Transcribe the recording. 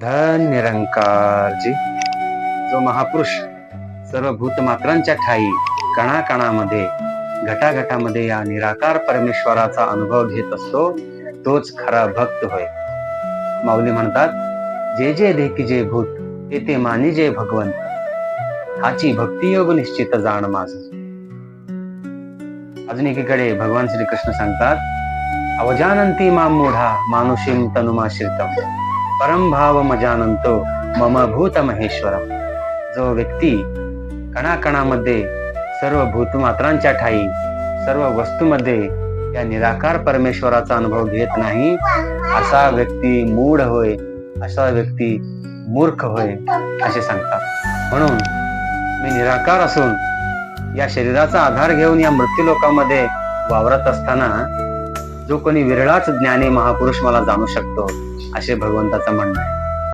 धन निरंकारजी जो महापुरुष सर्व भूतमात्रांच्या ठाई कणाकणामध्ये घटाघटामध्ये या निराकार परमेश्वराचा अनुभव घेत असतो तोच खरा भक्त होय. माऊली म्हणतात, जे जे देखी जे भूत ते ते मानी जे भगवंत, हाची भक्ती योग निश्चित जाण माझ. अजून एकीकडे भगवान श्रीकृष्ण सांगतात, अवजानंती माम मूढा मानुषीम तनुमाश्रितम परम भाव मजानंतो मम भूत महेश्वरम. जो व्यक्ती कणाकणामध्ये सर्व भूतमात्रांच्या ठाई सर्व वस्तूमध्ये या निराकार परमेश्वराचा अनुभव घेत नाही, असा व्यक्ती मूढ होय, असा व्यक्ती मूर्ख होय असे सांगतात. म्हणून मी निराकार असून या शरीराचा आधार घेऊन या मृत्यूलोकामध्ये वावरत असताना जो कोणी विरळाच ज्ञानी महापुरुष मला जाणू शकतो असे भगवंताचं म्हणणं आहे.